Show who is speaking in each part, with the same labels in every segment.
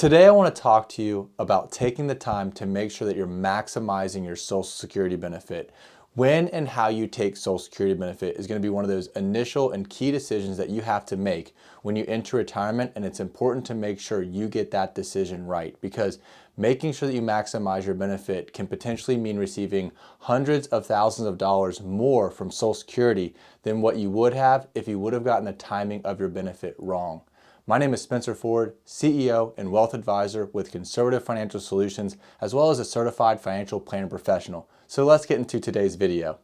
Speaker 1: Today I want to talk to you about taking the time to make sure that you're maximizing your Social Security benefit. When and how you take Social Security benefit is going to be one of those initial and key decisions that you have to make when you enter retirement, and it's important to make sure you get that decision right, because making sure that you maximize your benefit can potentially mean receiving hundreds of thousands of dollars more from Social Security than what you would have if you would have gotten the timing of your benefit wrong. My name is Spencer Ford, CEO and Wealth Advisor with Conservative Financial Solutions, as well as a certified financial planner professional. So let's get into today's video.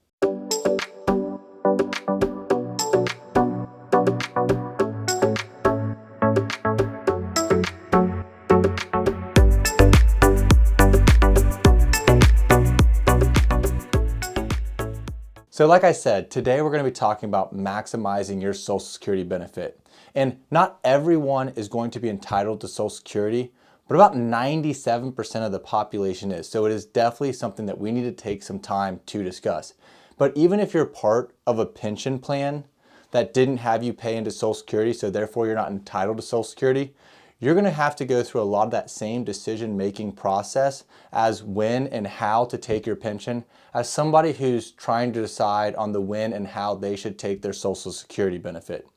Speaker 1: So like I said, today we're going to be talking about maximizing your Social Security benefit. And not everyone is going to be entitled to Social Security, but about 97% of the population is. So it is definitely something that we need to take some time to discuss. But even if you're part of a pension plan that didn't have you pay into Social Security, so therefore you're not entitled to Social Security, you're going to have to go through a lot of that same decision-making process as when and how to take your pension as somebody who's trying to decide on the when and how they should take their Social Security benefit.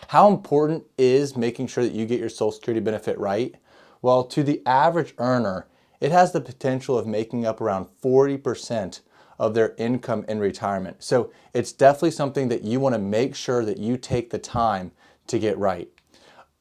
Speaker 1: How important is making sure that you get your Social Security benefit right? Well, to the average earner, it has the potential of making up around 40% of their income in retirement. So it's definitely something that you want to make sure that you take the time to get right.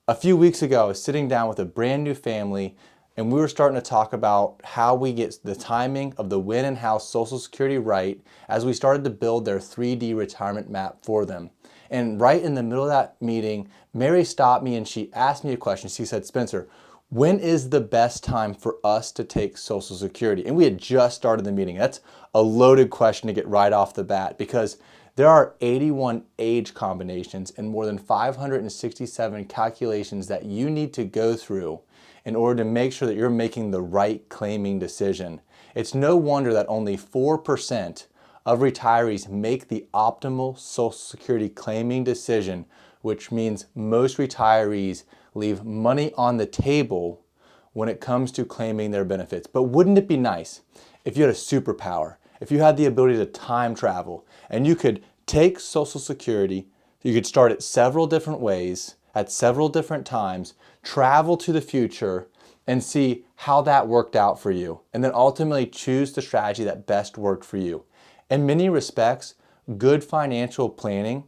Speaker 1: A few weeks ago, I was sitting down with a brand new family, and we were starting to talk about how we get the timing of the when and how Social Security right as we started to build their 3D retirement map for them. And right in the middle of that meeting, Mary stopped me and she asked me a question. She said, "Spencer, when is the best time for us to take Social Security?" And we had just started the meeting. That's a loaded question to get right off the bat, because there are 81 age combinations and more than 567 calculations that you need to go through in order to make sure that you're making the right claiming decision. It's no wonder that only 4% of retirees make the optimal Social Security claiming decision, which means most retirees leave money on the table when it comes to claiming their benefits. But wouldn't it be nice if you had a superpower? If you had the ability to time travel and you could take Social Security, you could start it several different ways at several different times, travel to the future and see how that worked out for you, and then ultimately choose the strategy that best worked for you. In many respects, good financial planning,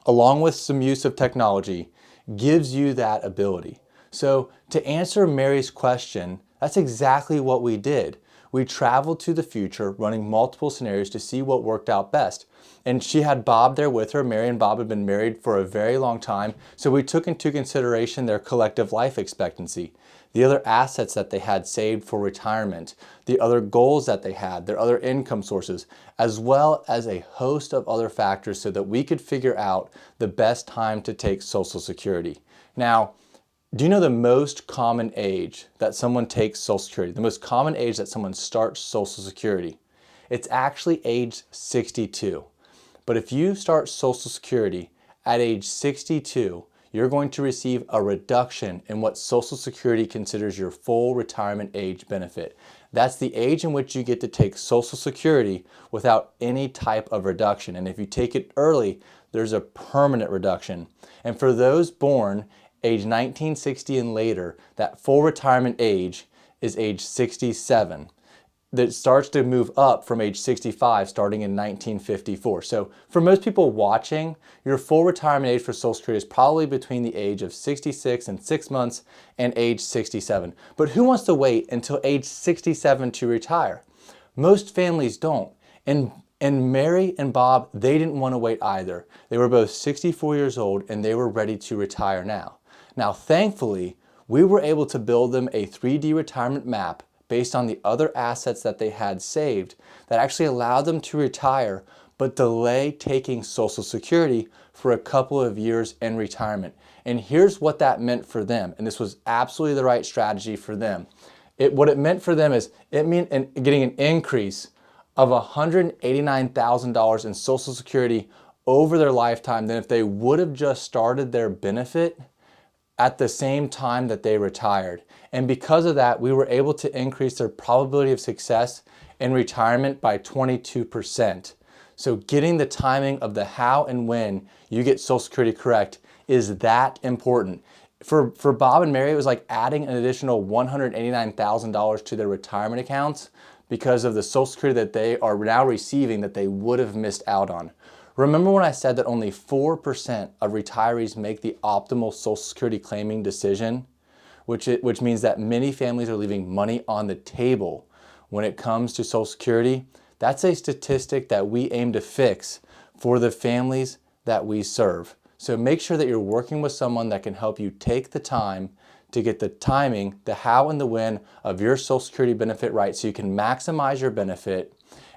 Speaker 1: along with some use of technology, gives you that ability. So to answer Mary's question, that's exactly what we did. We traveled to the future, running multiple scenarios to see what worked out best. And she had Bob there with her. Mary and Bob had been married for a very long time, so we took into consideration their collective life expectancy, the other assets that they had saved for retirement, the other goals that they had, their other income sources, as well as a host of other factors so that we could figure out the best time to take Social Security. Now, do you know the most common age that someone takes Social Security? The most common age that someone starts Social Security? It's actually age 62. But if you start Social Security at age 62, you're going to receive a reduction in what Social Security considers your full retirement age benefit. That's the age in which you get to take Social Security without any type of reduction. And if you take it early, there's a permanent reduction. And for those born age 1960 and later, that full retirement age is age 67. That starts to move up from age 65 starting in 1954. So for most people watching, your full retirement age for Social Security is probably between the age of 66 and 6 months and age 67. But who wants to wait until age 67 to retire? Most families don't. And Mary and Bob, they didn't want to wait either. They were both 64 years old and they were ready to retire now. Now, thankfully, we were able to build them a 3D retirement map based on the other assets that they had saved that actually allowed them to retire but delay taking Social Security for a couple of years in retirement. And here's what that meant for them, and this was absolutely the right strategy for them. What it meant for them is it meant getting an increase of $189,000 in Social Security over their lifetime than if they would have just started their benefit at the same time that they retired. And because of that, we were able to increase their probability of success in retirement by 22%. So getting the timing of the how and when you get Social Security correct is that important. For Bob and Mary, it was like adding an additional $189,000 to their retirement accounts because of the Social Security that they are now receiving that they would have missed out on. Remember when I said that only 4% of retirees make the optimal Social Security claiming decision, which means that many families are leaving money on the table when it comes to Social Security? That's a statistic that we aim to fix for the families that we serve. So make sure that you're working with someone that can help you take the time to get the timing, the how and the when of your Social Security benefit right so you can maximize your benefit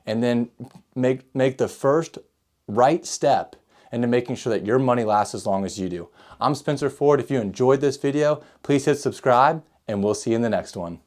Speaker 1: and then make the first right step into making sure that your money lasts as long as you do. I'm Spencer Ford. If you enjoyed this video, please hit subscribe and we'll see you in the next one.